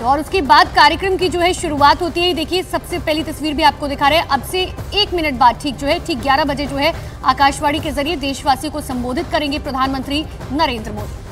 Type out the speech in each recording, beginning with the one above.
तो और उसके बाद कार्यक्रम की जो है शुरुआत होती है। देखिए सबसे पहली तस्वीर भी आपको दिखा रहे हैं। अब से 1 मिनट बाद ठीक 11 बजे जो है आकाशवाणी के जरिए देशवासियों को संबोधित करेंगे प्रधानमंत्री नरेंद्र मोदी।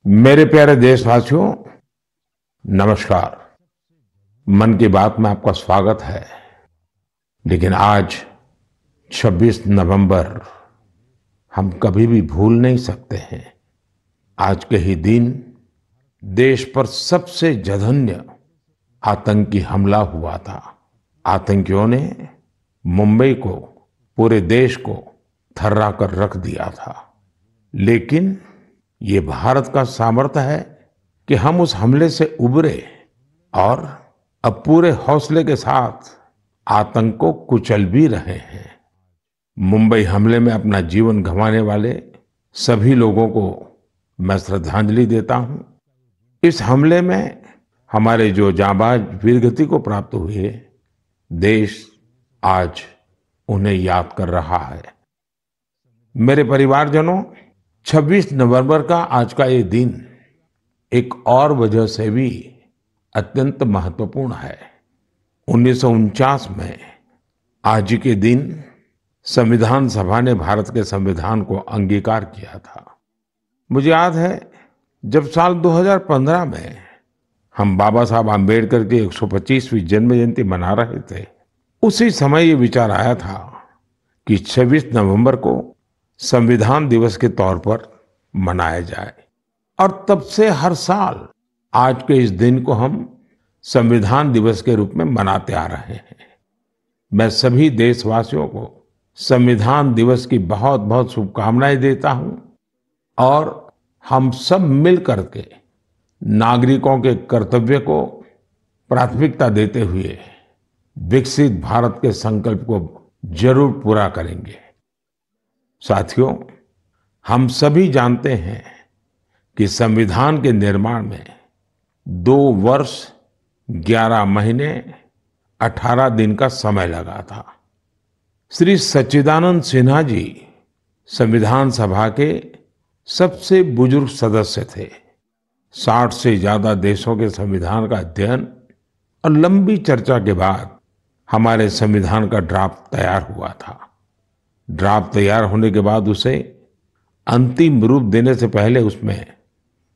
मेरे प्यारे देशवासियों, नमस्कार। मन की बात में आपका स्वागत है। लेकिन आज 26 नवंबर हम कभी भी भूल नहीं सकते हैं। आज के ही दिन देश पर सबसे जघन्य आतंकी हमला हुआ था। आतंकियों ने मुंबई को, पूरे देश को थर्रा कर रख दिया था। लेकिन ये भारत का सामर्थ्य है कि हम उस हमले से उबरे और अब पूरे हौसले के साथ आतंक को कुचल भी रहे हैं। मुंबई हमले में अपना जीवन गंवाने वाले सभी लोगों को मैं श्रद्धांजलि देता हूं। इस हमले में हमारे जो जांबाज वीरगति को प्राप्त हुए, देश आज उन्हें याद कर रहा है। मेरे परिवारजनों, 26 नवंबर का आज का ये दिन एक और वजह से भी अत्यंत महत्वपूर्ण है। 1949 में आज के दिन संविधान सभा ने भारत के संविधान को अंगीकार किया था। मुझे याद है जब साल 2015 में हम बाबा साहब आम्बेडकर की 125वीं जन्म जयंती मना रहे थे, उसी समय ये विचार आया था कि 26 नवंबर को संविधान दिवस के तौर पर मनाया जाए। और तब से हर साल आज के इस दिन को हम संविधान दिवस के रूप में मनाते आ रहे हैं। मैं सभी देशवासियों को संविधान दिवस की बहुत बहुत शुभकामनाएं देता हूं और हम सब मिल करके नागरिकों के कर्तव्य को प्राथमिकता देते हुए विकसित भारत के संकल्प को जरूर पूरा करेंगे। साथियों, हम सभी जानते हैं कि संविधान के निर्माण में 2 वर्ष 11 महीने 18 दिन का समय लगा था। श्री सच्चिदानंद सिन्हा जी संविधान सभा के सबसे बुजुर्ग सदस्य थे। 60 से ज्यादा देशों के संविधान का अध्ययन और लंबी चर्चा के बाद हमारे संविधान का ड्राफ्ट तैयार हुआ था। ड्राफ्ट तैयार होने के बाद उसे अंतिम रूप देने से पहले उसमें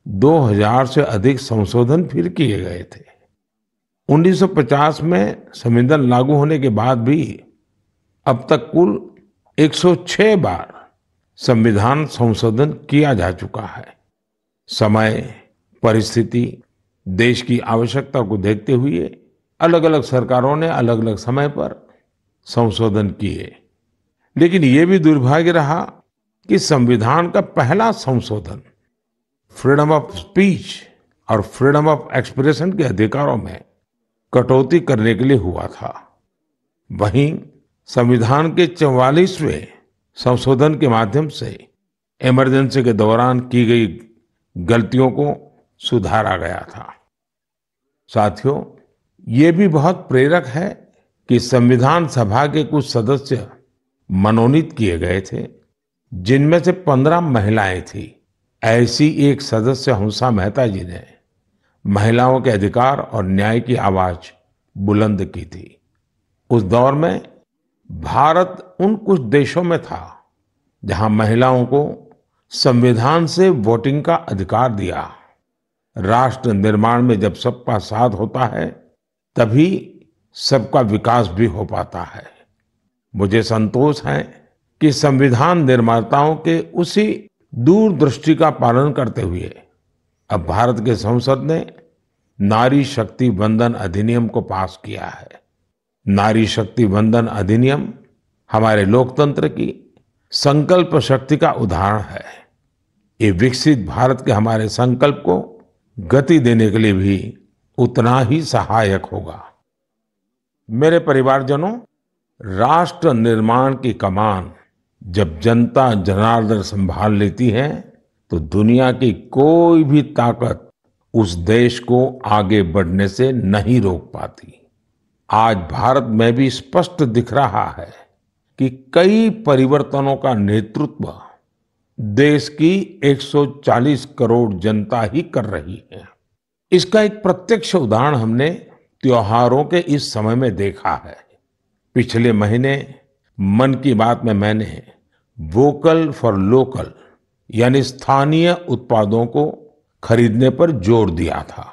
2000 से अधिक संशोधन फिर किए गए थे। 1950 में संविधान लागू होने के बाद भी अब तक कुल 106 बार संविधान संशोधन किया जा चुका है। समय, परिस्थिति, देश की आवश्यकता को देखते हुए अलग अलग सरकारों ने अलग अलग समय पर संशोधन किए। लेकिन ये भी दुर्भाग्य रहा कि संविधान का पहला संशोधन फ्रीडम ऑफ स्पीच और फ्रीडम ऑफ एक्सप्रेशन के अधिकारों में कटौती करने के लिए हुआ था। वहीं संविधान के 44वें संशोधन के माध्यम से इमरजेंसी के दौरान की गई गलतियों को सुधारा गया था। साथियों, ये भी बहुत प्रेरक है कि संविधान सभा के कुछ सदस्य मनोनीत किए गए थे, जिनमें से 15 महिलाएं थी। ऐसी एक सदस्य हंसा मेहता जी ने महिलाओं के अधिकार और न्याय की आवाज बुलंद की थी। उस दौर में भारत उन कुछ देशों में था जहां महिलाओं को संविधान से वोटिंग का अधिकार दिया। राष्ट्र निर्माण में जब सबका साथ होता है तभी सबका विकास भी हो पाता है। मुझे संतोष है कि संविधान निर्माताओं के उसी दूरदृष्टि का पालन करते हुए अब भारत के संसद ने नारी शक्ति वंदन अधिनियम को पास किया है। नारी शक्ति वंदन अधिनियम हमारे लोकतंत्र की संकल्प शक्ति का उदाहरण है। ये विकसित भारत के हमारे संकल्प को गति देने के लिए भी उतना ही सहायक होगा। मेरे परिवारजनों, राष्ट्र निर्माण की कमान जब जनता जनार्दन संभाल लेती है तो दुनिया की कोई भी ताकत उस देश को आगे बढ़ने से नहीं रोक पाती। आज भारत में भी स्पष्ट दिख रहा है कि कई परिवर्तनों का नेतृत्व देश की 140 करोड़ जनता ही कर रही है। इसका एक प्रत्यक्ष उदाहरण हमने त्योहारों के इस समय में देखा है। पिछले महीने मन की बात में मैंने वोकल फॉर लोकल यानी स्थानीय उत्पादों को खरीदने पर जोर दिया था।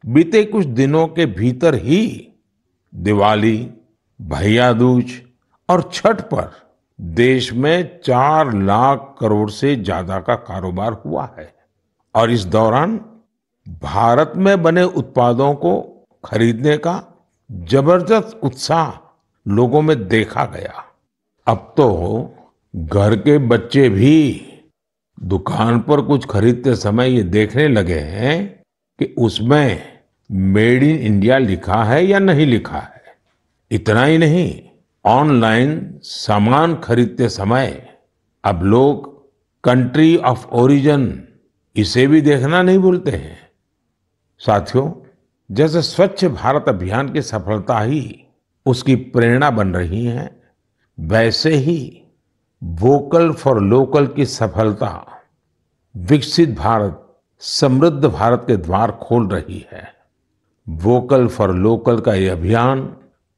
बीते कुछ दिनों के भीतर ही दिवाली, भैया दूज और छठ पर देश में 4 लाख करोड़ से ज्यादा का कारोबार हुआ है और इस दौरान भारत में बने उत्पादों को खरीदने का जबरदस्त उत्साह लोगों में देखा गया। अब तो घर के बच्चे भी दुकान पर कुछ खरीदते समय ये देखने लगे हैं कि उसमें मेड इन इंडिया लिखा है या नहीं लिखा है। इतना ही नहीं, ऑनलाइन सामान खरीदते समय अब लोग कंट्री ऑफ ओरिजिन इसे भी देखना नहीं भूलते हैं। साथियों, जैसे स्वच्छ भारत अभियान की सफलता ही उसकी प्रेरणा बन रही है, वैसे ही वोकल फॉर लोकल की सफलता विकसित भारत, समृद्ध भारत के द्वार खोल रही है। वोकल फॉर लोकल का ये अभियान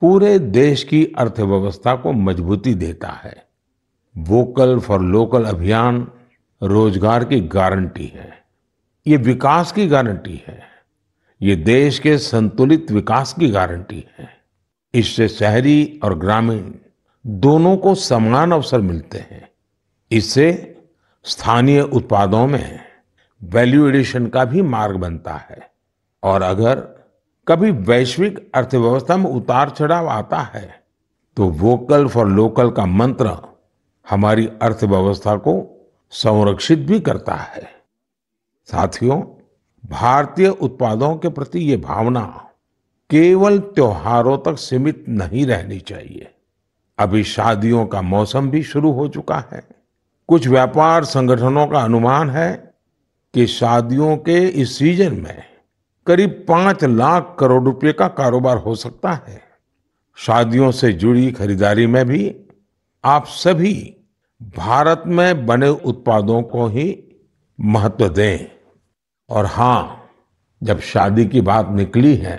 पूरे देश की अर्थव्यवस्था को मजबूती देता है। वोकल फॉर लोकल अभियान रोजगार की गारंटी है, ये विकास की गारंटी है, ये देश के संतुलित विकास की गारंटी है। इससे शहरी और ग्रामीण दोनों को समान अवसर मिलते हैं। इससे स्थानीय उत्पादों में वैल्यू एडिशन का भी मार्ग बनता है और अगर कभी वैश्विक अर्थव्यवस्था में उतार चढ़ाव आता है तो वोकल फॉर लोकल का मंत्र हमारी अर्थव्यवस्था को संरक्षित भी करता है। साथियों, भारतीय उत्पादों के प्रति ये भावना केवल त्योहारों तक सीमित नहीं रहनी चाहिए। अभी शादियों का मौसम भी शुरू हो चुका है। कुछ व्यापार संगठनों का अनुमान है कि शादियों के इस सीजन में करीब 5 लाख करोड़ रुपए का कारोबार हो सकता है। शादियों से जुड़ी खरीदारी में भी आप सभी भारत में बने उत्पादों को ही महत्व दें। और हाँ, जब शादी की बात निकली है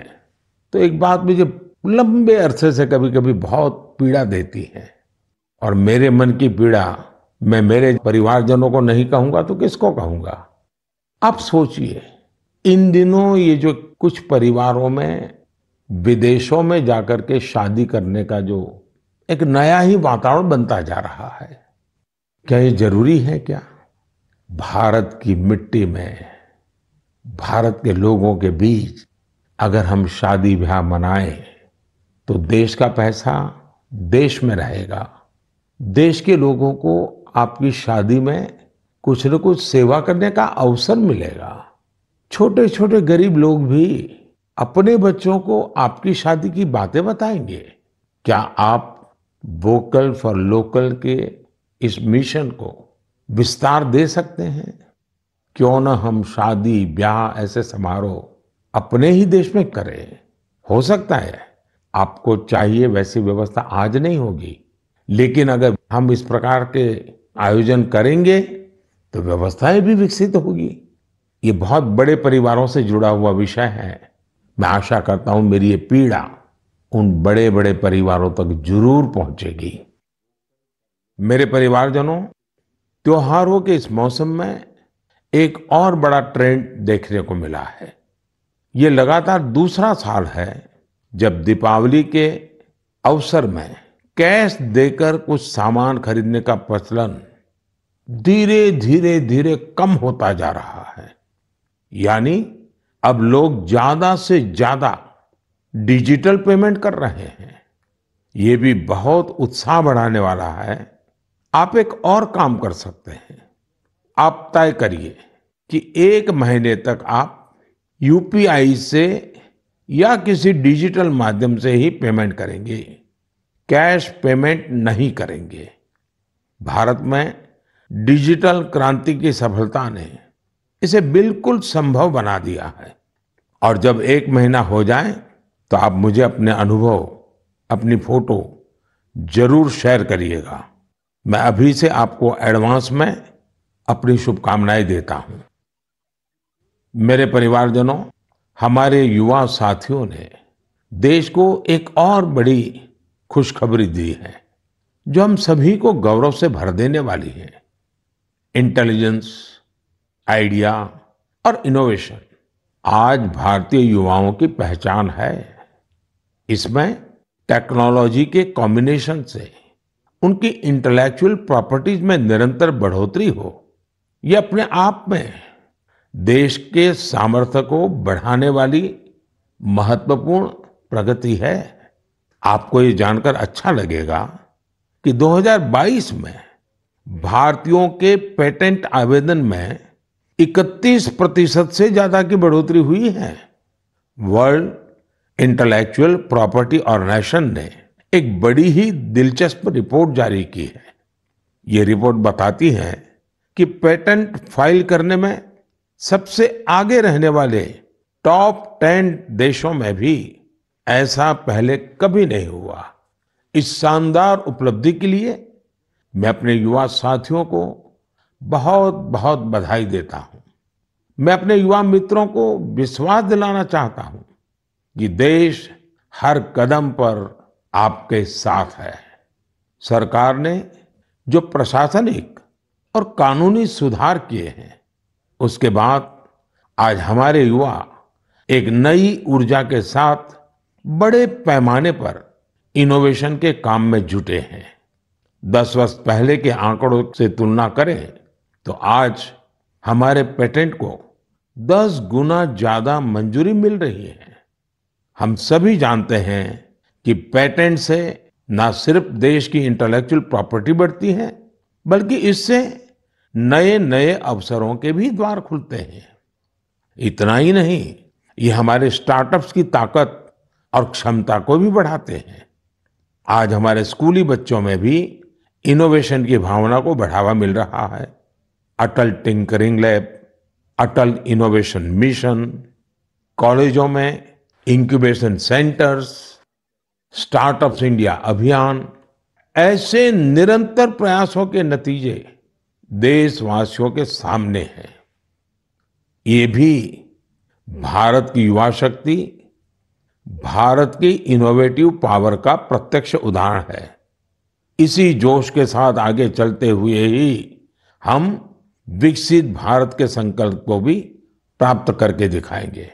तो एक बात मुझे लंबे अरसे से कभी कभी बहुत पीड़ा देती है और मेरे मन की पीड़ा मैं मेरे परिवारजनों को नहीं कहूंगा तो किसको कहूंगा। आप सोचिए, इन दिनों ये जो कुछ परिवारों में विदेशों में जाकर के शादी करने का जो एक नया ही वातावरण बनता जा रहा है, क्या ये जरूरी है? क्या भारत की मिट्टी में, भारत के लोगों के बीच अगर हम शादी ब्याह मनाएं तो देश का पैसा देश में रहेगा। देश के लोगों को आपकी शादी में कुछ न कुछ सेवा करने का अवसर मिलेगा। छोटे छोटे गरीब लोग भी अपने बच्चों को आपकी शादी की बातें बताएंगे। क्या आप वोकल फॉर लोकल के इस मिशन को विस्तार दे सकते हैं? क्यों न हम शादी ब्याह ऐसे समारोह अपने ही देश में करें। हो सकता है आपको चाहिए वैसी व्यवस्था आज नहीं होगी, लेकिन अगर हम इस प्रकार के आयोजन करेंगे तो व्यवस्थाएं भी विकसित होगी। ये बहुत बड़े परिवारों से जुड़ा हुआ विषय है। मैं आशा करता हूं मेरी ये पीड़ा उन बड़े बड़े परिवारों तक जरूर पहुंचेगी। मेरे परिवारजनों, त्योहारों के इस मौसम में एक और बड़ा ट्रेंड देखने को मिला है। ये लगातार दूसरा साल है जब दीपावली के अवसर में कैश देकर कुछ सामान खरीदने का प्रचलन धीरे धीरे कम होता जा रहा है। यानी अब लोग ज्यादा से ज्यादा डिजिटल पेमेंट कर रहे हैं। ये भी बहुत उत्साह बढ़ाने वाला है। आप एक और काम कर सकते हैं। आप तय करिए कि 1 महीने तक आप यूपीआई से या किसी डिजिटल माध्यम से ही पेमेंट करेंगे, कैश पेमेंट नहीं करेंगे। भारत में डिजिटल क्रांति की सफलता ने इसे बिल्कुल संभव बना दिया है। और जब 1 महीना हो जाए तो आप मुझे अपने अनुभव, अपनी फोटो जरूर शेयर करिएगा। मैं अभी से आपको एडवांस में अपनी शुभकामनाएं देता हूं। मेरे परिवारजनों, हमारे युवा साथियों ने देश को एक और बड़ी खुशखबरी दी है जो हम सभी को गौरव से भर देने वाली है। इंटेलिजेंस, आइडिया और इनोवेशन आज भारतीय युवाओं की पहचान है। इसमें टेक्नोलॉजी के कॉम्बिनेशन से उनकी इंटेलेक्चुअल प्रॉपर्टीज में निरंतर बढ़ोतरी हो, ये अपने आप में देश के सामर्थ्य को बढ़ाने वाली महत्वपूर्ण प्रगति है। आपको ये जानकर अच्छा लगेगा कि 2022 में भारतीयों के पेटेंट आवेदन में 31% से ज्यादा की बढ़ोतरी हुई है। वर्ल्ड इंटेलेक्चुअल प्रॉपर्टी ऑर्गेनाइजेशन ने एक बड़ी ही दिलचस्प रिपोर्ट जारी की है। ये रिपोर्ट बताती है कि पेटेंट फाइल करने में सबसे आगे रहने वाले टॉप 10 देशों में भी ऐसा पहले कभी नहीं हुआ। इस शानदार उपलब्धि के लिए मैं अपने युवा साथियों को बहुत बहुत बधाई देता हूं। मैं अपने युवा मित्रों को विश्वास दिलाना चाहता हूं कि देश हर कदम पर आपके साथ है। सरकार ने जो प्रशासनिक और कानूनी सुधार किए हैं, उसके बाद आज हमारे युवा एक नई ऊर्जा के साथ बड़े पैमाने पर इनोवेशन के काम में जुटे हैं। 10 वर्ष पहले के आंकड़ों से तुलना करें तो आज हमारे पेटेंट को 10 गुना ज्यादा मंजूरी मिल रही है। हम सभी जानते हैं कि पेटेंट से न सिर्फ देश की इंटेलेक्चुअल प्रॉपर्टी बढ़ती है, बल्कि इससे नए नए अवसरों के भी द्वार खुलते हैं। इतना ही नहीं, ये हमारे स्टार्टअप्स की ताकत और क्षमता को भी बढ़ाते हैं। आज हमारे स्कूली बच्चों में भी इनोवेशन की भावना को बढ़ावा मिल रहा है। अटल टिंकरिंग लैब, अटल इनोवेशन मिशन, कॉलेजों में इंक्यूबेशन सेंटर्स, स्टार्टअप्स इंडिया अभियान, ऐसे निरंतर प्रयासों के नतीजे देशवासियों के सामने हैं। ये भी भारत की युवा शक्ति, भारत की इनोवेटिव पावर का प्रत्यक्ष उदाहरण है। इसी जोश के साथ आगे चलते हुए ही हम विकसित भारत के संकल्प को भी प्राप्त करके दिखाएंगे।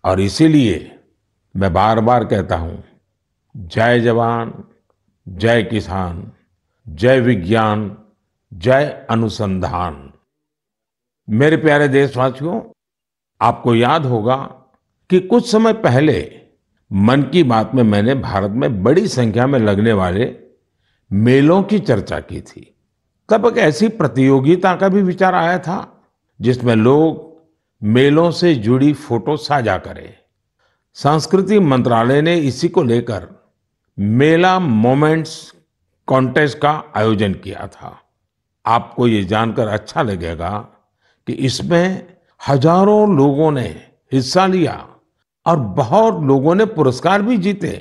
और इसीलिए मैं बार बार कहता हूं, जय जवान, जय किसान, जय विज्ञान, जय अनुसंधान। मेरे प्यारे देशवासियों, आपको याद होगा कि कुछ समय पहले मन की बात में मैंने भारत में बड़ी संख्या में लगने वाले मेलों की चर्चा की थी। तब एक ऐसी प्रतियोगिता का भी विचार आया था जिसमें लोग मेलों से जुड़ी फोटो साझा करें। संस्कृति मंत्रालय ने इसी को लेकर मेला मोमेंट्स कॉन्टेस्ट का आयोजन किया था। आपको ये जानकर अच्छा लगेगा कि इसमें हजारों लोगों ने हिस्सा लिया और बहुत लोगों ने पुरस्कार भी जीते।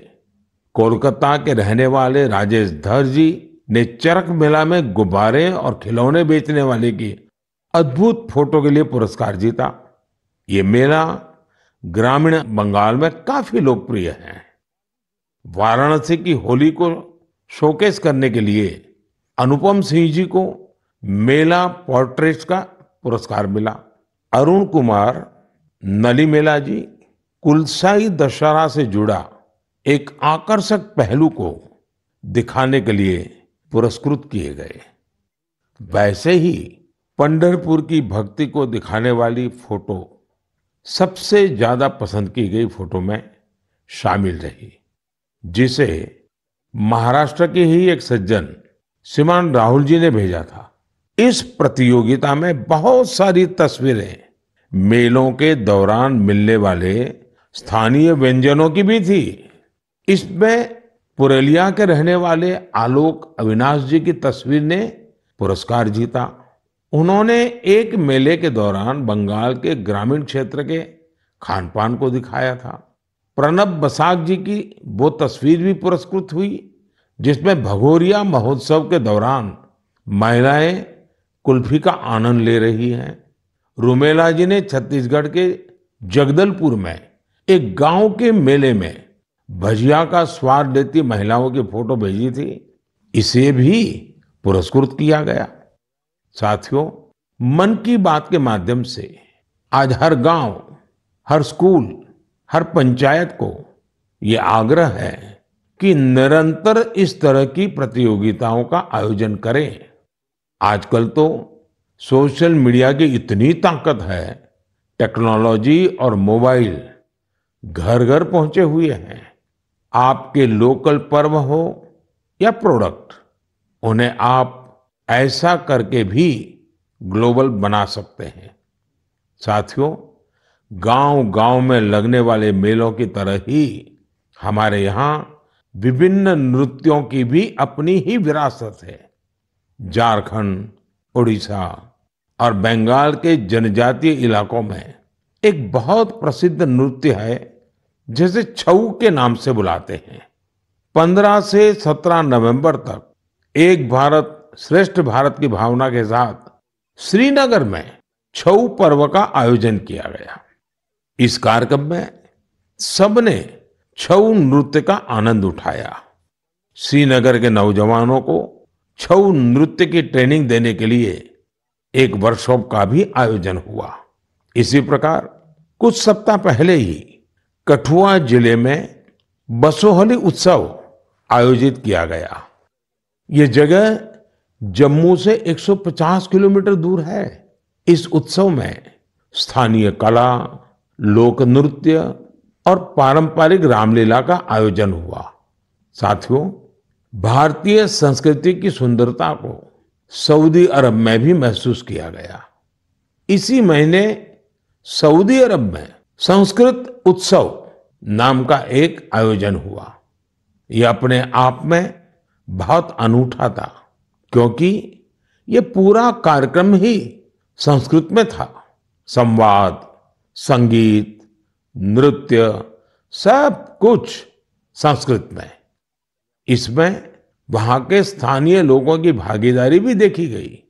कोलकाता के रहने वाले राजेश धर जी ने चरक मेला में गुब्बारे और खिलौने बेचने वाले की अद्भुत फोटो के लिए पुरस्कार जीता। ये मेला ग्रामीण बंगाल में काफी लोकप्रिय है। वाराणसी की होली को शोकेस करने के लिए अनुपम सिंह जी को मेला पोर्ट्रेट्स का पुरस्कार मिला। अरुण कुमार नलीमेला जी कुलसाई दशहरा से जुड़ा एक आकर्षक पहलू को दिखाने के लिए पुरस्कृत किए गए। वैसे ही पंढरपुर की भक्ति को दिखाने वाली फोटो सबसे ज्यादा पसंद की गई फोटो में शामिल रही, जिसे महाराष्ट्र के ही एक सज्जन श्रीमान राहुल जी ने भेजा था। इस प्रतियोगिता में बहुत सारी तस्वीरें मेलों के दौरान मिलने वाले स्थानीय व्यंजनों की भी थी। इसमें पुरुलिया के रहने वाले आलोक अविनाश जी की तस्वीर ने पुरस्कार जीता। उन्होंने एक मेले के दौरान बंगाल के ग्रामीण क्षेत्र के खान पान को दिखाया था। प्रणब बसाक जी की वो तस्वीर भी पुरस्कृत हुई जिसमें भगोरिया महोत्सव के दौरान महिलाएं कुल्फी का आनंद ले रही हैं। रूमेला जी ने छत्तीसगढ़ के जगदलपुर में एक गांव के मेले में भजिया का स्वाद लेती महिलाओं की फोटो भेजी थी। इसे भी पुरस्कृत किया गया। साथियों, मन की बात के माध्यम से आज हर गांव, हर स्कूल, हर पंचायत को ये आग्रह है कि निरंतर इस तरह की प्रतियोगिताओं का आयोजन करें। आजकल तो सोशल मीडिया की इतनी ताकत है, टेक्नोलॉजी और मोबाइल घर घर पहुंचे हुए हैं। आपके लोकल पर्व हो या प्रोडक्ट, उन्हें आप ऐसा करके भी ग्लोबल बना सकते हैं। साथियों, गांव-गांव में लगने वाले मेलों की तरह ही हमारे यहाँ विभिन्न नृत्यों की भी अपनी ही विरासत है। झारखंड, उड़ीसा और बंगाल के जनजातीय इलाकों में एक बहुत प्रसिद्ध नृत्य है जिसे छऊ के नाम से बुलाते हैं। 15 से 17 नवंबर तक एक भारत श्रेष्ठ भारत की भावना के साथ श्रीनगर में छऊ पर्व का आयोजन किया गया। इस कार्यक्रम में सबने छऊ नृत्य का आनंद उठाया। श्रीनगर के नौजवानों को छऊ नृत्य की ट्रेनिंग देने के लिए एक वर्कशॉप का भी आयोजन हुआ। इसी प्रकार कुछ सप्ताह पहले ही कठुआ जिले में बसोहली उत्सव आयोजित किया गया। ये जगह जम्मू से 150 किलोमीटर दूर है। इस उत्सव में स्थानीय कला, लोक नृत्य और पारंपरिक रामलीला का आयोजन हुआ। साथियों, भारतीय संस्कृति की सुंदरता को सऊदी अरब में भी महसूस किया गया। इसी महीने सऊदी अरब में संस्कृत उत्सव नाम का एक आयोजन हुआ। यह अपने आप में बहुत अनूठा था क्योंकि ये पूरा कार्यक्रम ही संस्कृत में था। संवाद, संगीत, नृत्य, सब कुछ संस्कृत में। इसमें वहां के स्थानीय लोगों की भागीदारी भी देखी गई।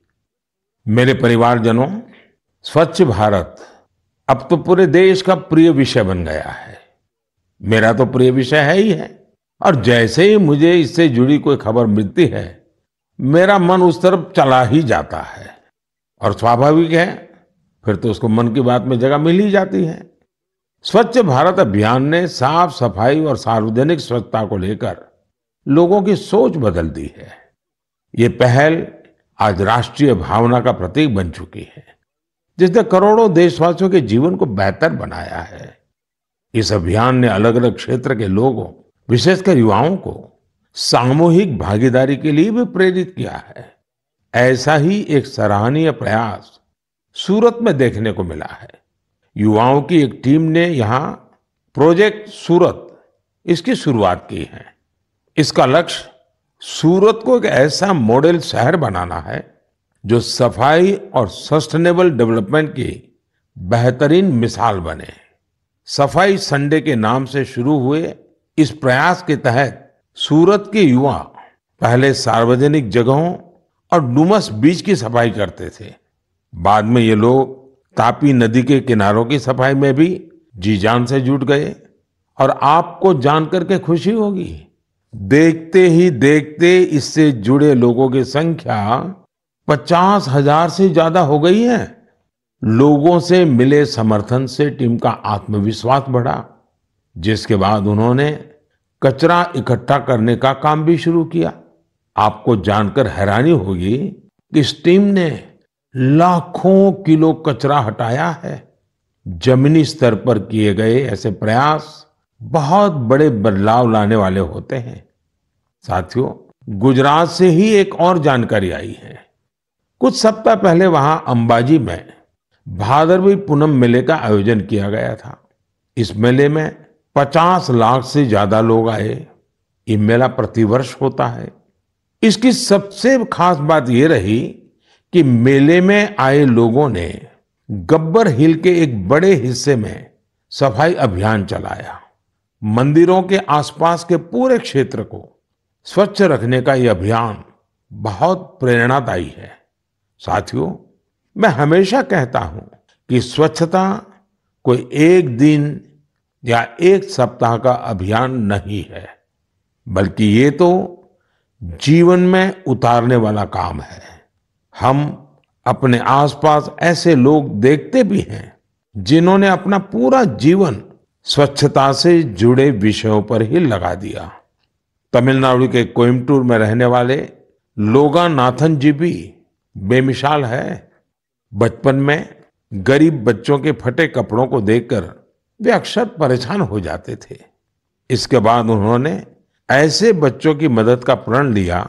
मेरे परिवारजनों, स्वच्छ भारत अब तो पूरे देश का प्रिय विषय बन गया है। मेरा तो प्रिय विषय है ही है, और जैसे ही मुझे इससे जुड़ी कोई खबर मिलती है, मेरा मन उस तरफ चला ही जाता है। और स्वाभाविक है, फिर तो उसको मन की बात में जगह मिल ही जाती है। स्वच्छ भारत अभियान ने साफ सफाई और सार्वजनिक स्वच्छता को लेकर लोगों की सोच बदल दी है। ये पहल आज राष्ट्रीय भावना का प्रतीक बन चुकी है, जिसने करोड़ों देशवासियों के जीवन को बेहतर बनाया है। इस अभियान ने अलग अलग क्षेत्र के लोगों, विशेषकर युवाओं को सामूहिक भागीदारी के लिए भी प्रेरित किया है। ऐसा ही एक सराहनीय प्रयास सूरत में देखने को मिला है। युवाओं की एक टीम ने यहाँ प्रोजेक्ट सूरत, इसकी शुरुआत की है। इसका लक्ष्य सूरत को एक ऐसा मॉडल शहर बनाना है जो सफाई और सस्टेनेबल डेवलपमेंट की बेहतरीन मिसाल बने। सफाई संडे के नाम से शुरू हुए इस प्रयास के तहत सूरत के युवा पहले सार्वजनिक जगहों और डुमस बीच की सफाई करते थे। बाद में ये लोग तापी नदी के किनारों की सफाई में भी जी जान से जुट गए। और आपको जानकर के खुशी होगी, देखते ही देखते इससे जुड़े लोगों की संख्या 50,000 से ज्यादा हो गई है। लोगों से मिले समर्थन से टीम का आत्मविश्वास बढ़ा, जिसके बाद उन्होंने कचरा इकट्ठा करने का काम भी शुरू किया। आपको जानकर हैरानी होगी कि इस टीम ने लाखों किलो कचरा हटाया है। जमीनी स्तर पर किए गए ऐसे प्रयास बहुत बड़े बदलाव लाने वाले होते हैं। साथियों, गुजरात से ही एक और जानकारी आई है। कुछ सप्ताह पहले वहां अंबाजी में भादरवी पूनम मेले का आयोजन किया गया था। इस मेले में 50 लाख से ज्यादा लोग आए। ये मेला प्रतिवर्ष होता है। इसकी सबसे खास बात ये रही कि मेले में आए लोगों ने गब्बर हिल के एक बड़े हिस्से में सफाई अभियान चलाया। मंदिरों के आसपास के पूरे क्षेत्र को स्वच्छ रखने का यह अभियान बहुत प्रेरणादायी है। साथियों, मैं हमेशा कहता हूं कि स्वच्छता कोई एक दिन या एक सप्ताह का अभियान नहीं है, बल्कि ये तो जीवन में उतारने वाला काम है। हम अपने आसपास ऐसे लोग देखते भी हैं जिन्होंने अपना पूरा जीवन स्वच्छता से जुड़े विषयों पर ही लगा दिया। तमिलनाडु के कोयम्बटूर में रहने वाले लोगानाथन जी भी बेमिसाल है। बचपन में गरीब बच्चों के फटे कपड़ों को देखकर वे अक्सर परेशान हो जाते थे। इसके बाद उन्होंने ऐसे बच्चों की मदद का प्रण लिया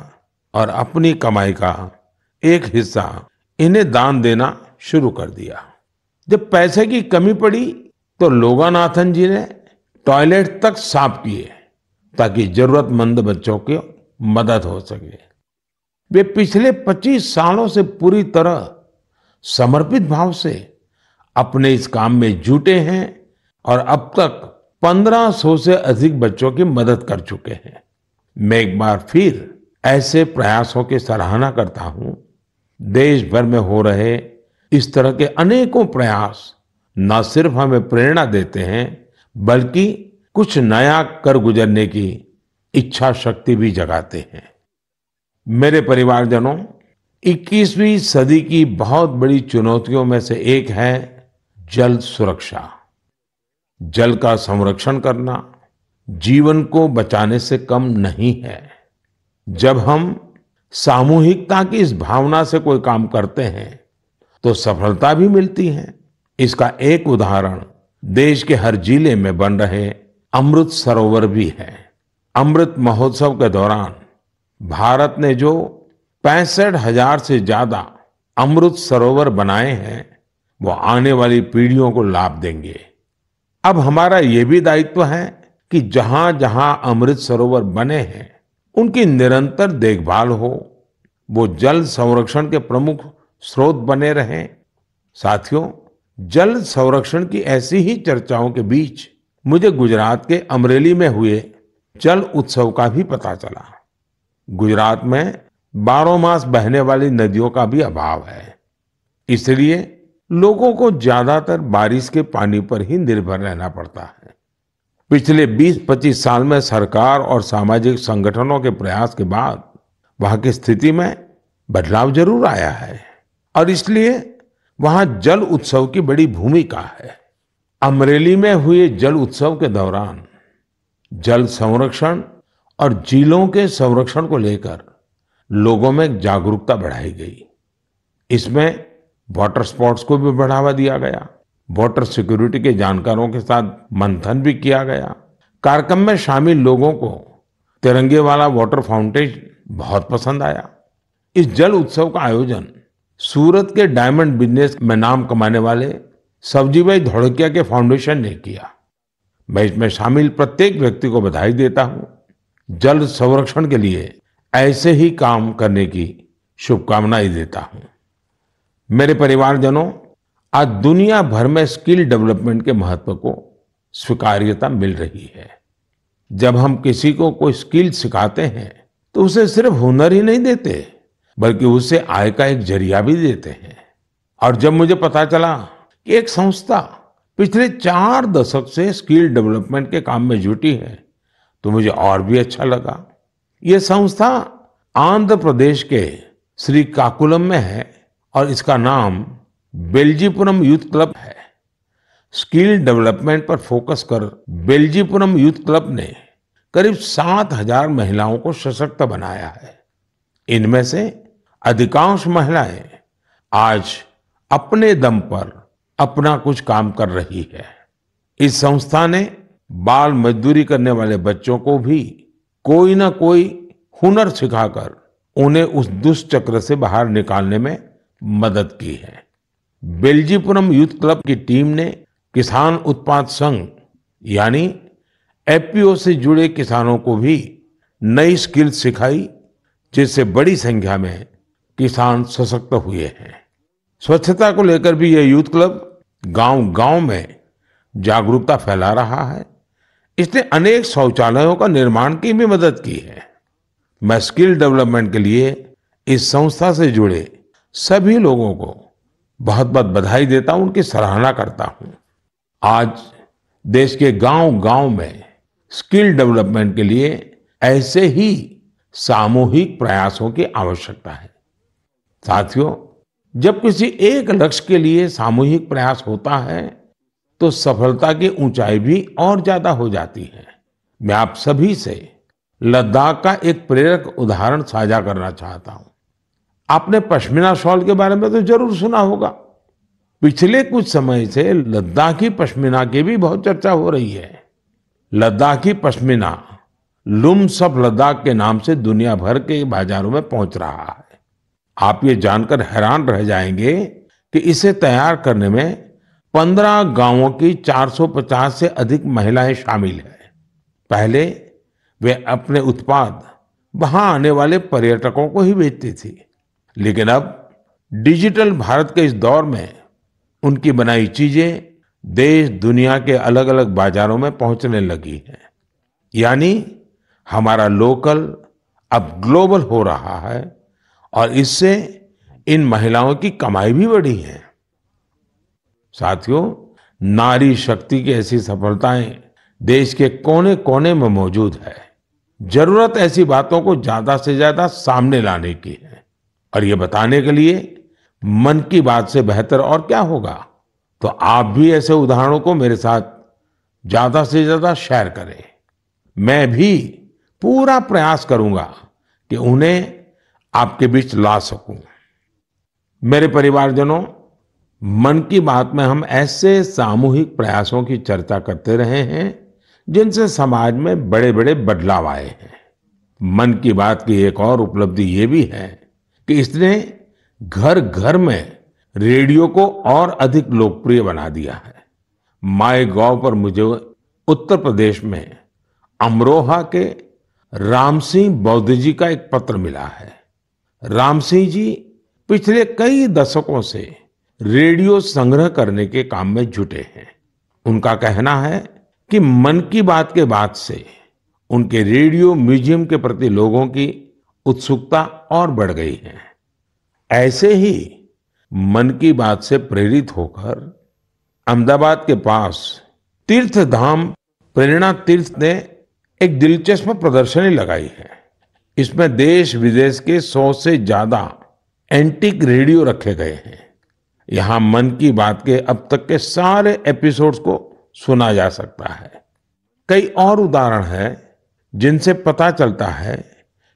और अपनी कमाई का एक हिस्सा इन्हें दान देना शुरू कर दिया। जब पैसे की कमी पड़ी तो लोगानाथन जी ने टॉयलेट तक साफ किए ताकि जरूरतमंद बच्चों की मदद हो सके। वे पिछले 25 सालों से पूरी तरह समर्पित भाव से अपने इस काम में जुटे हैं और अब तक 1500 से अधिक बच्चों की मदद कर चुके हैं। मैं एक बार फिर ऐसे प्रयासों की सराहना करता हूं। देश भर में हो रहे इस तरह के अनेकों प्रयास न सिर्फ हमें प्रेरणा देते हैं, बल्कि कुछ नया कर गुजरने की इच्छा शक्ति भी जगाते हैं। मेरे परिवारजनों, 21वीं सदी की बहुत बड़ी चुनौतियों में से एक है जल सुरक्षा। जल का संरक्षण करना जीवन को बचाने से कम नहीं है। जब हम सामूहिकता की इस भावना से कोई काम करते हैं तो सफलता भी मिलती है। इसका एक उदाहरण देश के हर जिले में बन रहे अमृत सरोवर भी है। अमृत महोत्सव के दौरान भारत ने जो 65,000 से ज्यादा अमृत सरोवर बनाए हैं, वो आने वाली पीढ़ियों को लाभ देंगे। अब हमारा ये भी दायित्व है कि जहां जहां अमृत सरोवर बने हैं, उनकी निरंतर देखभाल हो, वो जल संरक्षण के प्रमुख स्रोत बने रहें। साथियों, जल संरक्षण की ऐसी ही चर्चाओं के बीच मुझे गुजरात के अमरेली में हुए जल उत्सव का भी पता चला। गुजरात में 12 मास बहने वाली नदियों का भी अभाव है, इसलिए लोगों को ज्यादातर बारिश के पानी पर ही निर्भर रहना पड़ता है। पिछले 20-25 साल में सरकार और सामाजिक संगठनों के प्रयास के बाद वहां की स्थिति में बदलाव जरूर आया है और इसलिए वहां जल उत्सव की बड़ी भूमिका है। अमरेली में हुए जल उत्सव के दौरान जल संरक्षण और झीलों के संरक्षण को लेकर लोगों में जागरूकता बढ़ाई गई। इसमें वाटर स्पोर्ट्स को भी बढ़ावा दिया गया। वाटर सिक्योरिटी के जानकारों के साथ मंथन भी किया गया। कार्यक्रम में शामिल लोगों को तिरंगे वाला वाटर फाउंटेन बहुत पसंद आया। इस जल उत्सव का आयोजन सूरत के डायमंड बिजनेस में नाम कमाने वाले सब्जीभाई धोड़किया के फाउंडेशन ने किया। मैं इसमें शामिल प्रत्येक व्यक्ति को बधाई देता हूं। जल संरक्षण के लिए ऐसे ही काम करने की शुभकामनाएं देता हूं। मेरे परिवारजनों, आज दुनिया भर में स्किल डेवलपमेंट के महत्व को स्वीकार्यता मिल रही है। जब हम किसी को कोई स्किल सिखाते हैं तो उसे सिर्फ हुनर ही नहीं देते, बल्कि उसे आय का एक जरिया भी देते हैं। और जब मुझे पता चला कि एक संस्था पिछले 4 दशक से स्किल डेवलपमेंट के काम में जुटी है, तो मुझे और भी अच्छा लगा। ये संस्था आंध्र प्रदेश के श्रीकाकुलम में है और इसका नाम बेल्जीपुरम यूथ क्लब है। स्किल डेवलपमेंट पर फोकस कर बेल्जीपुरम यूथ क्लब ने करीब 7,000 महिलाओं को सशक्त बनाया है। इनमें से अधिकांश महिलाएं आज अपने दम पर अपना कुछ काम कर रही है। इस संस्था ने बाल मजदूरी करने वाले बच्चों को भी कोई ना कोई हुनर सिखाकर उन्हें उस दुष्चक्र से बाहर निकालने में मदद की है। बेल्जीपुरम यूथ क्लब की टीम ने किसान उत्पाद संघ यानी एफपीओ से जुड़े किसानों को भी नई स्किल सिखाई, जिससे बड़ी संख्या में किसान सशक्त हुए हैं। स्वच्छता को लेकर भी यह यूथ क्लब गांव-गांव में जागरूकता फैला रहा है। इसने अनेक शौचालयों का निर्माण की भी मदद की है। मैं स्किल डेवलपमेंट के लिए इस संस्था से जुड़े सभी लोगों को बहुत बहुत बधाई देता हूं, उनकी सराहना करता हूं। आज देश के गांव-गांव में स्किल डेवलपमेंट के लिए ऐसे ही सामूहिक प्रयासों की आवश्यकता है। साथियों, जब किसी एक लक्ष्य के लिए सामूहिक प्रयास होता है तो सफलता की ऊंचाई भी और ज्यादा हो जाती है। मैं आप सभी से लद्दाख का एक प्रेरक उदाहरण साझा करना चाहता हूं। आपने पश्मीना शॉल के बारे में तो जरूर सुना होगा। पिछले कुछ समय से लद्दाखी पश्मीना की भी बहुत चर्चा हो रही है। लद्दाखी पश्मीना लुम्स ऑफ लद्दाख के नाम से दुनिया भर के बाजारों में पहुंच रहा है। आप ये जानकर हैरान रह जाएंगे कि इसे तैयार करने में 15 गांवों की 450 से अधिक महिलाएं शामिल हैं। पहले वे अपने उत्पाद वहां आने वाले पर्यटकों को ही बेचती थी, लेकिन अब डिजिटल भारत के इस दौर में उनकी बनाई चीजें देश दुनिया के अलग अलग बाजारों में पहुंचने लगी हैं। यानी हमारा लोकल अब ग्लोबल हो रहा है और इससे इन महिलाओं की कमाई भी बढ़ी है। साथियों, नारी शक्ति की ऐसी सफलताएं देश के कोने कोने में मौजूद है। जरूरत ऐसी बातों को ज्यादा से ज्यादा सामने लाने की है और ये बताने के लिए मन की बात से बेहतर और क्या होगा। तो आप भी ऐसे उदाहरणों को मेरे साथ ज्यादा से ज्यादा शेयर करें। मैं भी पूरा प्रयास करूंगा कि उन्हें आपके बीच ला सकूं। मेरे परिवारजनों, मन की बात में हम ऐसे सामूहिक प्रयासों की चर्चा करते रहे हैं जिनसे समाज में बड़े बड़े बदलाव आए हैं। मन की बात की एक और उपलब्धि ये भी है कि इसने घर घर में रेडियो को और अधिक लोकप्रिय बना दिया है। माय गॉव पर मुझे उत्तर प्रदेश में अमरोहा के राम सिंह बौद्ध जी का एक पत्र मिला है। राम सिंह जी पिछले कई दशकों से रेडियो संग्रह करने के काम में जुटे हैं। उनका कहना है कि मन की बात के बाद से उनके रेडियो म्यूजियम के प्रति लोगों की उत्सुकता और बढ़ गई है। ऐसे ही मन की बात से प्रेरित होकर अहमदाबाद के पास तीर्थ धाम प्रेरणा तीर्थ ने एक दिलचस्प प्रदर्शनी लगाई है। इसमें देश विदेश के 100 से ज्यादा एंटीक रेडियो रखे गए हैं। यहाँ मन की बात के अब तक के सारे एपिसोड्स को सुना जा सकता है। कई और उदाहरण हैं जिनसे पता चलता है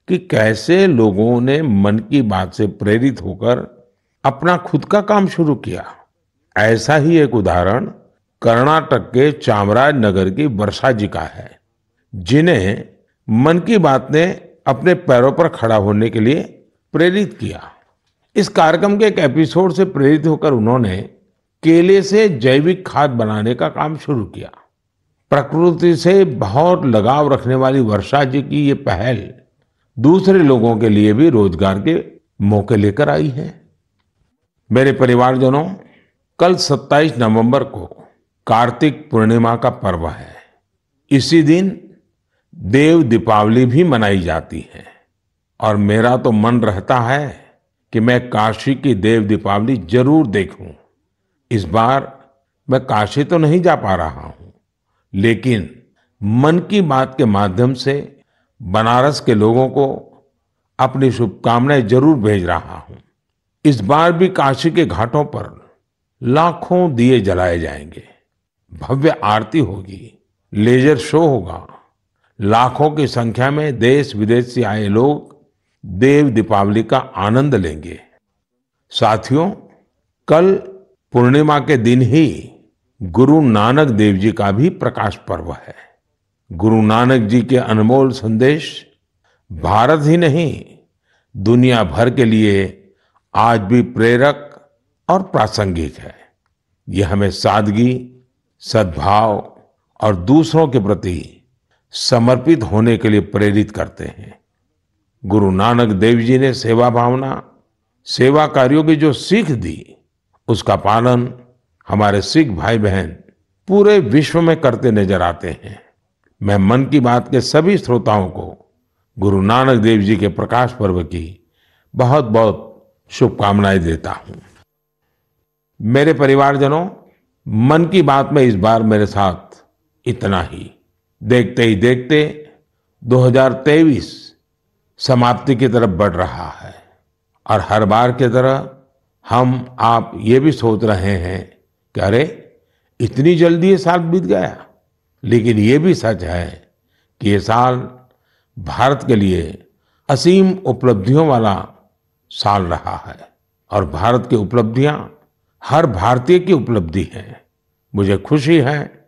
कि कैसे लोगों ने मन की बात से प्रेरित होकर अपना खुद का काम शुरू किया। ऐसा ही एक उदाहरण कर्नाटक के चामराजनगर की वर्षा जी का है, जिन्हें मन की बात ने अपने पैरों पर खड़ा होने के लिए प्रेरित किया। इस कार्यक्रम के एक एपिसोड से प्रेरित होकर उन्होंने केले से जैविक खाद बनाने का काम शुरू किया। प्रकृति से बहुत लगाव रखने वाली वर्षा जी की ये पहल दूसरे लोगों के लिए भी रोजगार के मौके लेकर आई है। मेरे परिवारजनों, कल 27 नवंबर को कार्तिक पूर्णिमा का पर्व है। इसी दिन देव दीपावली भी मनाई जाती है और मेरा तो मन रहता है कि मैं काशी की देव दीपावली जरूर देखूं। इस बार मैं काशी तो नहीं जा पा रहा हूं, लेकिन मन की बात के माध्यम से बनारस के लोगों को अपनी शुभकामनाएं जरूर भेज रहा हूं। इस बार भी काशी के घाटों पर लाखों दिए जलाए जाएंगे, भव्य आरती होगी, लेजर शो होगा। लाखों की संख्या में देश विदेश से आए लोग देव दीपावली का आनंद लेंगे। साथियों, कल पूर्णिमा के दिन ही गुरु नानक देव जी का भी प्रकाश पर्व है। गुरु नानक जी के अनमोल संदेश भारत ही नहीं, दुनिया भर के लिए आज भी प्रेरक और प्रासंगिक है। यह हमें सादगी, सद्भाव और दूसरों के प्रति समर्पित होने के लिए प्रेरित करते हैं। गुरु नानक देव जी ने सेवा भावना, सेवा कार्यों की जो सीख दी, उसका पालन हमारे सिख भाई बहन पूरे विश्व में करते नजर आते हैं। मैं मन की बात के सभी श्रोताओं को गुरु नानक देव जी के प्रकाश पर्व की बहुत बहुत शुभकामनाएं देता हूं। मेरे परिवारजनों, मन की बात में इस बार मेरे साथ इतना ही। देखते ही देखते 2023 समाप्ति की तरफ बढ़ रहा है और हर बार की तरह हम आप ये भी सोच रहे हैं कि अरे इतनी जल्दी ये साल बीत गया। लेकिन ये भी सच है कि ये साल भारत के लिए असीम उपलब्धियों वाला साल रहा है और भारत की उपलब्धियां हर भारतीय की उपलब्धि है। मुझे खुशी है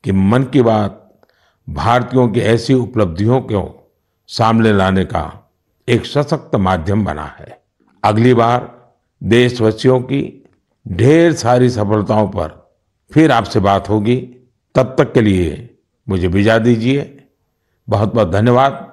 कि मन की बात भारतीयों की ऐसी उपलब्धियों को सामने लाने का एक सशक्त माध्यम बना है। अगली बार देशवासियों की ढेर सारी सफलताओं पर फिर आपसे बात होगी। तब तक के लिए मुझे विदा दीजिए। बहुत बहुत धन्यवाद।